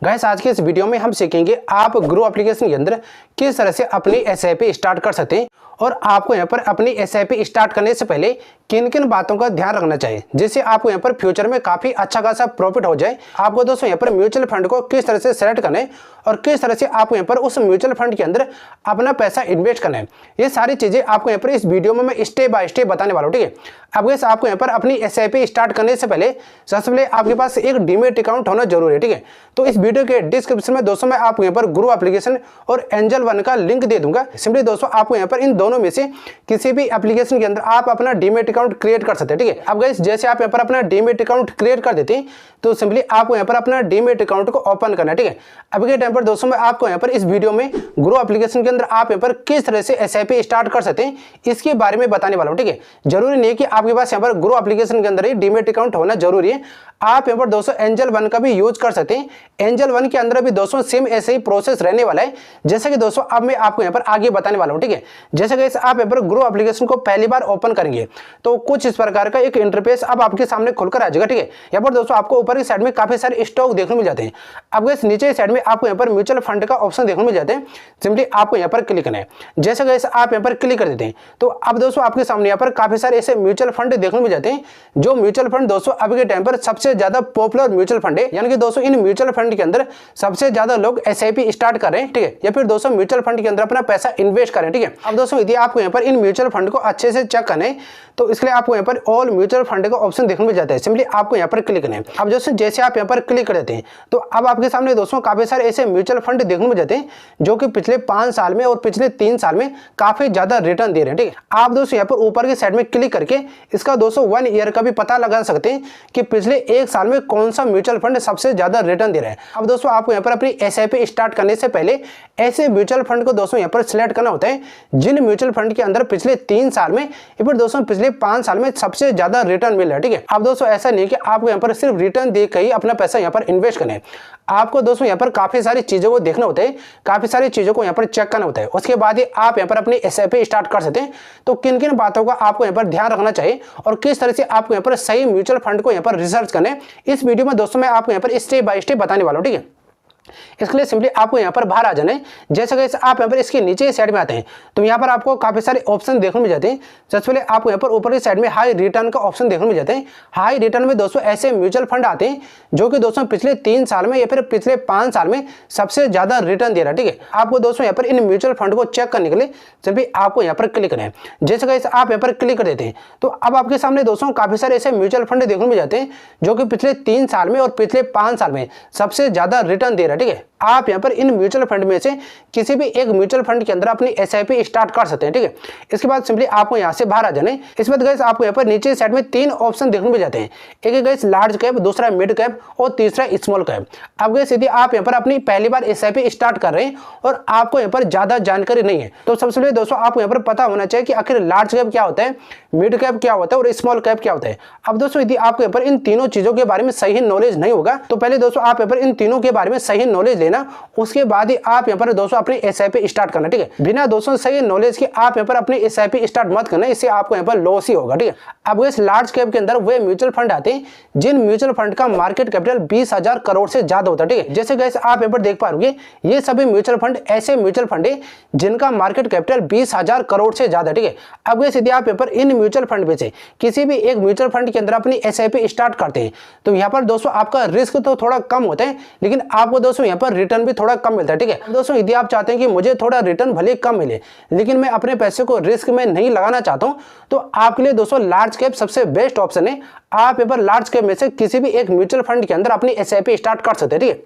Guys आज के इस वीडियो में हम सीखेंगे आप ग्रो एप्लीकेशन के अंदर किस तरह से अपनी एसआईपी स्टार्ट कर सकते हैं और आपको यहाँ पर अपनी एसआईपी स्टार्ट करने से पहले किन किन बातों का ध्यान रखना चाहिए जिससे आपको यहाँ पर फ्यूचर में काफी अच्छा खासा प्रॉफिट हो जाए। आपको दोस्तों यहाँ पर म्यूचुअल फंड को किस तरह से सेलेक्ट करना है और किस तरह से आपको यहाँ पर उस म्यूचुअल फंड के अंदर अपना पैसा इन्वेस्ट करना है, ये सारी चीजें आपको यहाँ पर इस वीडियो में मैं स्टेप बाय स्टेप बताने वाला हूँ। ठीक है, अब गाइस आपको यहाँ पर अपनी एसआईपी स्टार्ट करने से पहले सबसे पहले आपके पास एक डीमैट अकाउंट होना जरूरी है। ठीक है, तो इस वीडियो के डिस्क्रिप्शन में दोस्तों मैं आपको यहाँ पर ग्रो एप्लीकेशन और एंजल वन का लिंक दे दूंगा। सिंपली दोस्तों आपको यहाँ पर इन दोनों में से किसी भी एप्लीकेशन के अंदर आप अपना डीमैट अकाउंट क्रिएट कर सकते हैं। ठीक है, अब गाइस जैसे आप यहाँ पर अपना डीमैट अकाउंट क्रिएट कर देते हैं तो सिंपली आपको यहाँ पर अपना डीमैट अकाउंट को ओपन करना है। ठीक है, अभी के टाइम पर दोस्तों मैं आपको यहाँ पर इस वीडियो में ग्रो एप्लीकेशन के अंदर आप यहाँ पर किस तरह से एसआईपी स्टार्ट कर सकते हैं इसके बारे में बताने वाला हूँ। ठीक है, जरूरी नहीं है कि आपके पास यहाँ पर ग्रो एप्लीकेशन के अंदर ही डीमैट अकाउंट होना जरूरी है, आप यहाँ पर दोस्तों एंजल वन का भी यूज कर सकते हैं। एंजल वन के अंदर भी दोस्तों सेम ऐसे ही प्रोसेस रहने वाला है जैसे कि दोस्तों अब मैं आपको यहाँ पर आगे बताने वाला हूँ। ठीक है, जैसे कि आप यहाँ पर ग्रो एप्लीकेशन को पहली बार ओपन करेंगे तो कुछ इस प्रकार का एक इंटरफेस अब आपके सामने खुलकर आ जाएगा। ठीक है, यहाँ पर दोस्तों आपको ऊपर की साइड में काफी सारे स्टॉक देखने को मिल जाते हैं। अब इस नीचे साइड में आपको यहाँ पर म्यूचुअल फंड का ऑप्शन देखने को मिल जाते हैं। सिंपली आपको यहाँ पर क्लिक करना है। जैसे कि आप यहाँ पर क्लिक कर देते हैं तो अब दोस्तों आपके सामने यहाँ पर काफी सारे ऐसे म्यूचुअल फंड देखने को मिल जाते हैं जो म्यूचुअल फंड दोस्तों अभी के टाइम पर सबसे ज्यादा पॉपुलर म्यूचुअल फंड है, यानी कि दोस्तों इन म्यूचुअल फंड के अंदर सबसे ज्यादा लोग एसआईपी स्टार्ट कर रहे हैं। ठीक है, या फिर दोस्तों म्यूचुअल फंड के अंदर अपना पैसा इन्वेस्ट करें। ठीक है, अब दोस्तों यदि आपको यहाँ पर इन म्यूचुअल फंड को अच्छे से चेक करना है तो इसके लिए आपको यहाँ पर ऑल म्यूचुअल फंड का ऑप्शन देखने को मिल जाता है। सिंपली आपको यहाँ पर क्लिक करना है। अब दोस्तों जैसे आप यहाँ पर क्लिक कर देते हैं तो अब आपके सामने दोस्तों काफी सारे ऐसे म्यूचुअल फंड देखने को मिल जाते हैं जो कि पिछले 5 साल में और पिछले 3 साल में काफी ज्यादा रिटर्न दे रहे हैं। ठीक है, आप दोस्तों यहाँ पर ऊपर की साइड में क्लिक करके इसका दोस्तों 1 ईयर का भी पता लगा सकते हैं कि पिछले 1 साल में कौन सा म्यूचुअल फंड सबसे ज्यादा रिटर्न दे रहा है। अब दोस्तों आपको यहाँ पर अपनी एसआईपी स्टार्ट करने से पहले ऐसे म्यूचुअल फंड को दोस्तों यहाँ पर सिलेक्ट करना होता है जिन म्यूचुअल फंड के अंदर पिछले 3 साल में या फिर दोस्तों पिछले 5 साल में सबसे ज्यादा रिटर्न मिल रहा है। ठीक है, अब दोस्तों ऐसा नहीं कि आपको यहाँ पर सिर्फ रिटर्न देकर ही अपना पैसा यहाँ पर इन्वेस्ट करना है, आपको दोस्तों यहाँ पर काफी सारी चीजों को देखना होता है, काफी सारी चीजों को यहाँ पर चेक करना होता है। उसके बाद ही आप यहाँ पर अपनी एसआईपी स्टार्ट कर सकते हैं। तो किन किन बातों का आपको यहाँ पर ध्यान रखना चाहिए और किस तरह से आपको यहाँ पर सही म्यूचुअल फंड को यहाँ पर रिसर्च करना है, इस वीडियो में दोस्तों मैं आपको यहाँ पर स्टेप बाय स्टेप बताने वाला हूँ। ठीक है, इसके लिए सिंपली आपको यहाँ पर बाहर आ जाना है। जैसे कि आप यहाँ पर इसके नीचे साइड में आते हैं तो यहाँ पर आपको काफी सारे ऑप्शन देखने मिल जाते हैं। सबसे पहले आपको यहाँ पर ऊपर की साइड में हाई रिटर्न का ऑप्शन देखने मिल जाते हैं। हाई रिटर्न में दोस्तों ऐसे म्यूचुअल फंड आते हैं जो कि दोस्तों पिछले 3 साल में या फिर पिछले 5 साल में सबसे ज्यादा रिटर्न दे रहा है। ठीक है, आपको दोस्तों यहाँ पर इन म्यूचुअल फंड को चेक करने के लिए सिंपली आपको यहाँ पर क्लिक करना है। जैसे कि आप यहाँ पर क्लिक कर देते हैं तो अब आपके सामने दोस्तों काफी सारे ऐसे म्यूचुअल फंड देखने मिल जाते हैं जो कि पिछले 3 साल में और पिछले 5 साल में सबसे ज्यादा रिटर्न दे रहा है। ठीक है, आप यहाँ पर इन म्यूचुअल फंड में से किसी भी एक म्यूचुअल फंड के अंदर अपनी एसआईपी स्टार्ट कर सकते हैं। ठीक है, इसके बाद सिंपली आपको यहाँ से बाहर आ जाना है। इसके बाद गाइस आपको यहाँ पर नीचे साइड में 3 ऑप्शन देखने को मिल जाते हैं। एक है गाइस लार्ज कैप, दूसरा मिड कैप और तीसरा स्मॉल कैप। अब गाइस यदि आप यहाँ पर अपनी पहली बार एसआईपी स्टार्ट कर रहे हैं और आपको यहाँ पर ज्यादा जानकारी नहीं है तो सबसे पहले दोस्तों आपको यहाँ पर पता होना चाहिए कि आखिर लार्ज कैप क्या होता है, मिड कैप क्या होता है और स्मॉल कैप क्या होता है। अब दोस्तों यदि आपको यहाँ पर इन तीनों चीजों के बारे में सही नॉलेज नहीं होगा तो पहले दोस्तों आप यहाँ पर इन तीनों के बारे में सही नॉलेज लेना, उसके बाद ही आप यहाँ पर दोस्तों अपनी एसआईपी स्टार्ट करना। ठीक है, बिना दोस्तों सही नॉलेज के आप यहाँ पर अपनी एसआईपी स्टार्ट मत करना, इससे आपको यहाँ पर लॉस ही होगा। ठीक है, अब इस लार्ज कैप के अंदर वे म्यूचुअल फंड आते हैं जिन म्यूचुअल फंड का मार्केट कैपिटल 20,000 करोड़ से ज्यादा होता है। ठीक है, जैसे गाइस आप यहाँ पर देख पाओगे ये सभी म्यूचुअल फंड ऐसे म्यूचुअल फंड है जिनका मार्केट कैपिटल 20,000 करोड़ से ज्यादा। ठीक है, अब गाइस यदि आप यहाँ पर इन म्यूचुअल फंड में से किसी भी एक म्यूचुअल फंड के अंदर अपनी एसआईपी स्टार्ट करते हैं तो यहाँ पर दोस्तों आपका रिस्क तो थोड़ा कम होता है लेकिन आपको दोस्तों यहाँ पर रिटर्न भी थोड़ा कम मिलता है। ठीक है, दोस्तों यदि आप चाहते हैं कि मुझे थोड़ा रिटर्न भले कम मिले लेकिन मैं अपने पैसे को रिस्क में नहीं लगाना चाहता हूं तो आपके लिए दोस्तों लार्ज कैप सबसे बेस्ट ऑप्शन है। आप यहाँ पर लार्ज कैप में से किसी भी एक म्यूचुअल फंड के अंदर अपनी एसआईपी स्टार्ट कर सकते हैं। ठीक है,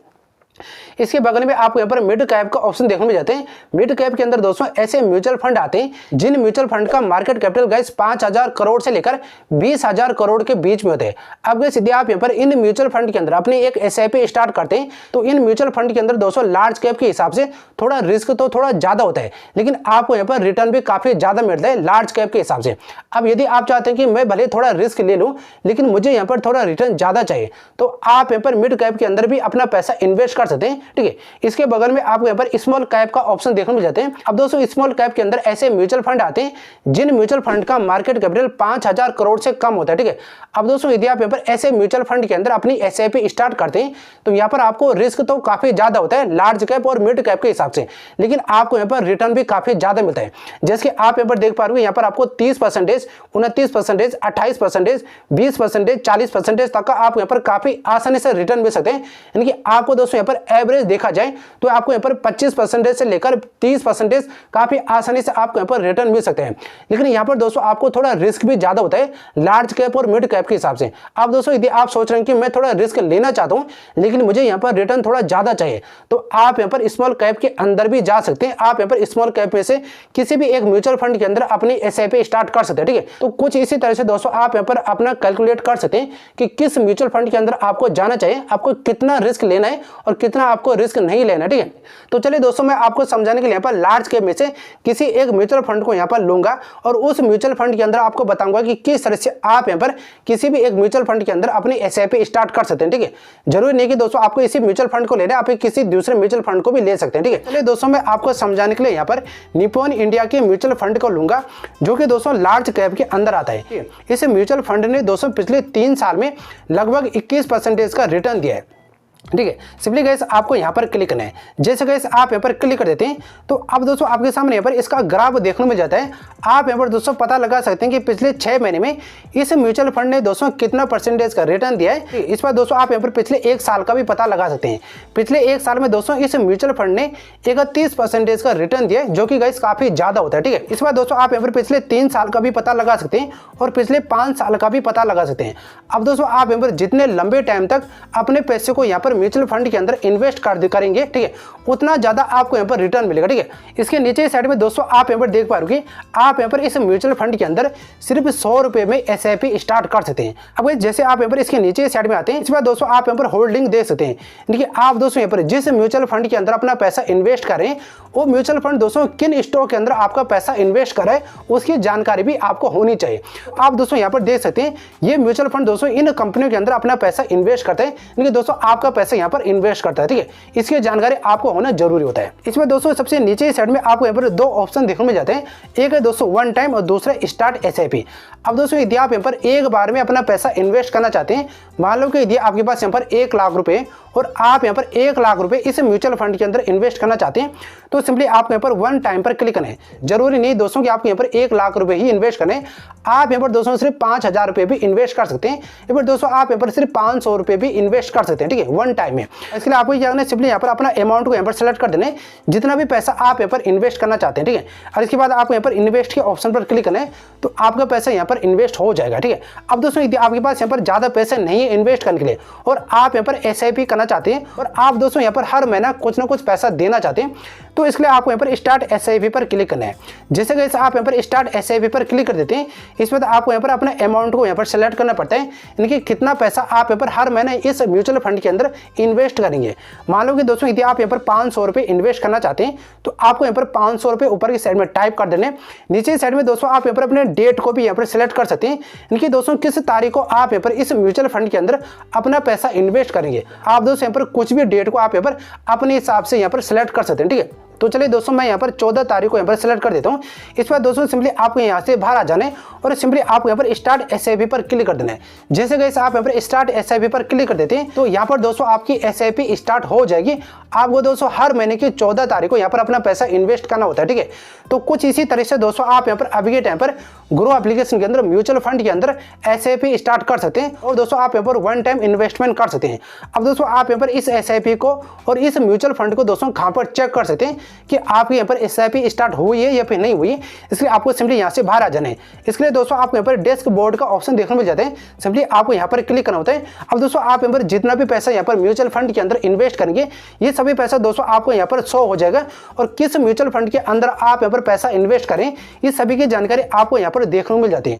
इसके बगल में आपको यहाँ पर मिड कैप का ऑप्शन देखने मिल जाते हैं। मिड कैप के अंदर दोस्तों ऐसे म्यूचुअल फंड आते हैं जिन म्यूचुअल फंड का मार्केट कैपिटल गाइस 5,000 करोड़ से लेकर 20,000 करोड़ के बीच में होते हैं। अब गाइस यदि आप यहाँ पर इन म्यूचुअल फंड के अंदर अपनी एक एसआईपी स्टार्ट करते हैं तो इन म्यूचुअल फंड के अंदर दोस्तों लार्ज कैप के हिसाब से थोड़ा रिस्क तो थोड़ा ज्यादा होता है लेकिन आपको यहाँ पर रिटर्न भी काफी ज्यादा मिलता है लार्ज कैप के हिसाब से। अब यदि आप चाहते हैं कि मैं भले थोड़ा रिस्क ले लूं लेकिन मुझे यहाँ पर थोड़ा रिटर्न ज्यादा चाहिए तो आप यहाँ पर मिड कैप के अंदर भी अपना पैसा इन्वेस्ट कर सकते हैं। ठीक है, इसके बगल में आपको यहाँ पर स्मॉल कैप का ऑप्शन देखने मिल जाते हैं। अब दोस्तों स्मॉल कैप के अंदर ऐसे म्यूचुअल फंड आते हैं जिन म्यूचुअल फंड का मार्केट कैपिटल 5000 करोड़ से कम होता है। ठीक है, अब दोस्तों यदि आप यहाँ पर ऐसे म्यूचुअल फंड के अंदर अपनी एसआईपी स्टार्ट करते हैं तो यहाँ पर आपको रिस्क तो काफी ज्यादा होता है लार्ज कैप और मिड कैप के हिसाब से, लेकिन आपको यहाँ पर रिटर्न भी काफी ज्यादा मिलता है। जैसे कि आप यहाँ पर देख पा रहे हो, यहाँ पर आपको 30%, 29%, 28%, 20%, 40% तक का आप यहाँ पर काफी आसानी से रिटर्न मिल सकते हैं। यानी कि आपको दोस्तों यहाँ पर एवरेज देखा जाए तो आपको यहाँ पर 25% से लेकर 30% काफी आसानी से आपको यहाँ पर रिटर्न मिल सकते हैं। लेकिन यहाँ पर दोस्तों आपको थोड़ा रिस्क भी ज्यादा होता है लार्ज कैप और मिड कैप के हिसाब से। अब दोस्तों यदि आप सोच रहे हैं कि मैं थोड़ा रिस्क लेना चाहता हूँ लेकिन मुझे यहाँ पर रिटर्न थोड़ा ज्यादा चाहिए, तो आप यहाँ पर स्मॉल कैप के अंदर भी जा सकते हैं। आप यहाँ पर स्मॉल कैप में से किसी भी एक म्यूचुअल फंड के अंदर अपनी एसआईपी स्टार्ट कर सकते हैं। ठीक है, तो कुछ इसी तरह से दोस्तों आप यहाँ पर अपना कैलकुलेट कर सकते हैं कि किस म्यूचुअल फंड के अंदर आपको जाना चाहिए, आपको कितना रिस्क लेना है और कितना आपको रिस्क नहीं लेना। ठीक है, तो चलिए दोस्तों मैं आपको समझाने के लिए यहाँ पर लार्ज कैप में से किसी एक म्यूचुअल फंड को यहाँ पर लूंगा और उस म्यूचुअल फंड के अंदर आपको बताऊंगा कि किस तरह से आप यहाँ पर किसी भी एक म्यूचुअल फंड के अंदर अपनी एसआईपी स्टार्ट कर सकते हैं। ठीक है, जरूरी नहीं कि दोस्तों आपको इसी म्यूचुअल फंड को लेना है, आप किसी दूसरे म्यूचुअल फंड को भी ले सकते हैं। ठीक है, चलिए दोस्तों मैं आपको समझाने के लिए यहाँ पर निप्पॉन इंडिया के म्यूचुअल फंड को लूंगा जो कि दोस्तों लार्ज कैप के अंदर आता है। इस म्यूचुअल फंड ने दोस्तों पिछले 3 साल में लगभग 21% का रिटर्न दिया है। ठीक है, सिंपली गाइस आपको यहाँ पर क्लिक करना है। जैसे गाइस आप यहाँ पर क्लिक कर देते हैं तो अब दोस्तों आपके सामने यहाँ पर इसका ग्राफ देखने मिल जाता है। आप यहाँ पर दोस्तों पता लगा सकते हैं कि पिछले 6 महीने में इस म्यूचुअल फंड ने दोस्तों कितना परसेंटेज का रिटर्न दिया है। इस बार दोस्तों आप यहाँ पर पिछले 1 साल का भी पता लगा सकते हैं। पिछले 1 साल में दोस्तों इस म्यूचुअल फंड ने 31% का रिटर्न दिया है जो कि गाइस काफी ज्यादा होता है। ठीक है, इस बार दोस्तों आप यहाँ पर पिछले 3 साल का भी पता लगा सकते हैं और पिछले 5 साल का भी पता लगा सकते हैं। अब दोस्तों आप यहाँ पर जितने लंबे टाइम तक अपने पैसे को यहाँ पर म्यूचुअल फंड के अंदर इन्वेस्ट करेंगे, ठीक है, उतना ज्यादा आपको यहाँ पर रिटर्न मिलेगा। ठीक है, इसके नीचे साइड में दोस्तों आप यहाँ पर देख पा रहे हो आप यहाँ पर इस म्यूचुअल फंड के अंदर सिर्फ 100 रुपए में एसआईपी स्टार्ट कर सकते हैं। अब जैसे आप यहाँ पर इसके नीचे साइड में आते हैं, इस बार दोस्तों आप यहाँ पर होल्डिंग देख सकते हैं। देखिए आप दोस्तों यहाँ पर जिस म्यूचुअल फंड के अंदर अपना पैसा इन्वेस्ट करें वो म्यूचुअल फंड दोस्तों किन स्टॉक के अंदर आपका पैसा इन्वेस्ट कर रहा है उसकी जानकारी भी आपको होनी चाहिए। आप दोस्तों यहाँ पर देख सकते हैं ये म्यूचुअल फंड दोस्तों इन कंपनियों के अंदर अपना पैसा इन्वेस्ट करते हैं, लेकिन दोस्तों आपका पैसा यहाँ पर इन्वेस्ट करता है। ठीक है, इसकी जानकारी आपको होना जरूरी होता है। इसमें दोस्तों सबसे नीचे साइड में आपको यहाँ पर 2 ऑप्शन देखने में जाते हैं, एक है दोस्तों वन टाइम और दूसरा स्टार्ट एसआईपी। अब दोस्तों यदि आप यहाँ पर एक बार में अपना पैसा इन्वेस्ट करना चाहते हैं, मान लो कि यदि आपके पास यहाँ पर 1 लाख रुपए और आप यहाँ पर 1 लाख रुपए इस म्यूचुअल फंड के अंदर इन्वेस्ट करना चाहते हैं तो सिंपली आपको यहाँ पर वन टाइम पर क्लिक करना है। जरूरी नहीं दोस्तों कि आपको यहाँ पर 1 लाख रुपए ही इन्वेस्ट करने, आप यहाँ पर दोस्तों सिर्फ 5000 रुपए भी इन्वेस्ट कर सकते हैं। यहाँ पर दोस्तों आप यहाँ पर सिर्फ 500 रुपए भी इन्वेस्ट कर सकते हैं। ठीक है, वन टाइम में। इसके लिए आपको क्या करना है, सिंपली यहाँ पर अपना अमाउंट को यहाँ पर सेलेक्ट कर देना है जितना भी पैसा आप यहाँ पर इन्वेस्ट करना चाहते हैं। ठीक है, और इसके बाद आपको यहाँ पर इन्वेस्ट के ऑप्शन पर क्लिक करना है तो आपका पैसा यहाँ पर इन्वेस्ट हो जाएगा। ठीक है, अब दोस्तों यदि आपके पास यहाँ पर ज्यादा पैसे नहीं है इन्वेस्ट करने के लिए और आप यहाँ पर एसआईपी करना चाहते हैं और आप दोस्तों यहाँ पर हर महीना कुछ ना कुछ पैसा देना चाहते हैं तो इसके लिए आपको यहाँ पर स्टार्ट एसआईपी पर क्लिक करना है। जैसे कि आप यहाँ पर स्टार्ट एसआईपी पर क्लिक कर देते हैं, इसमें तो आपको यहाँ पर अपने अमाउंट को यहाँ पर सेलेक्ट करना पड़ता है, यानी कि कितना पैसा आप यहाँ पर हर महीने इस म्यूचुअल फंड के अंदर इन्वेस्ट करेंगे। मान लो कि दोस्तों यदि आप यहाँ पर 500 रुपए इन्वेस्ट करना चाहते हैं तो आपको यहाँ पर 500 रुपए ऊपर की साइड में टाइप कर देने। नीचे साइड में दोस्तों आप यहाँ पर अपने डेट को भी यहाँ पर सिलेक्ट कर सकते हैं, यानी कि दोस्तों किस तारीख को आप यहाँ पर इस म्यूचुअल फंड के अंदर अपना पैसा इन्वेस्ट करेंगे। आप दोस्तों यहाँ पर कुछ भी डेट को आप यहाँ पर अपने हिसाब से यहाँ पर सिलेक्ट कर सकते हैं। ठीक है, तो चलिए दोस्तों मैं यहाँ पर 14 तारीख को यहाँ पर सिलेक्ट कर देता हूँ। इस पर दोस्तों सिंपली आपको यहाँ से बाहर आ जाना है और सिंपली आपको यहाँ पर स्टार्ट एसआईपी पर क्लिक कर देना है। जैसे गाइस आप यहाँ पर स्टार्ट एसआईपी पर क्लिक कर देते हैं तो यहाँ पर दोस्तों आपकी एसआईपी स्टार्ट हो जाएगी। आपको दोस्तों हर महीने की 14 तारीख को यहाँ पर अपना पैसा इन्वेस्ट करना होता है। ठीक है, तो कुछ इसी तरह से दोस्तों आप यहाँ पर अभी के टाइम पर ग्रो एप्लीकेशन के अंदर म्यूचुअल फंड के अंदर एसआईपी स्टार्ट कर सकते हैं और दोस्तों आप यहाँ पर वन टाइम इन्वेस्टमेंट कर सकते हैं। अब दोस्तों आप यहाँ पर इस एसआईपी को और इस म्यूचुअल फंड को दोस्तों कहाँ पर चेक कर सकते हैं कि आपकी यहाँ पर एसआईपी स्टार्ट हुई है या फिर नहीं हुई है। इसलिए आपको सिंपली यहाँ से बाहर आ जाना है। इसके लिए दोस्तों आपको यहाँ पर डेस्क बोर्ड का ऑप्शन देखने मिल जाता है, सिंपली आपको यहाँ पर क्लिक करना होता है। अब दोस्तों आप यहाँ पर जितना भी पैसा यहाँ पर म्यूचुअल फंड के अंदर इन्वेस्ट करेंगे ये सभी पैसा दोस्तों आपको यहाँ पर शो हो जाएगा और किस म्यूचुअल फंड के अंदर आप यहाँ पर पैसा इन्वेस्ट करें ये सभी की जानकारी आपको यहाँ पर देखने को मिल जाती है।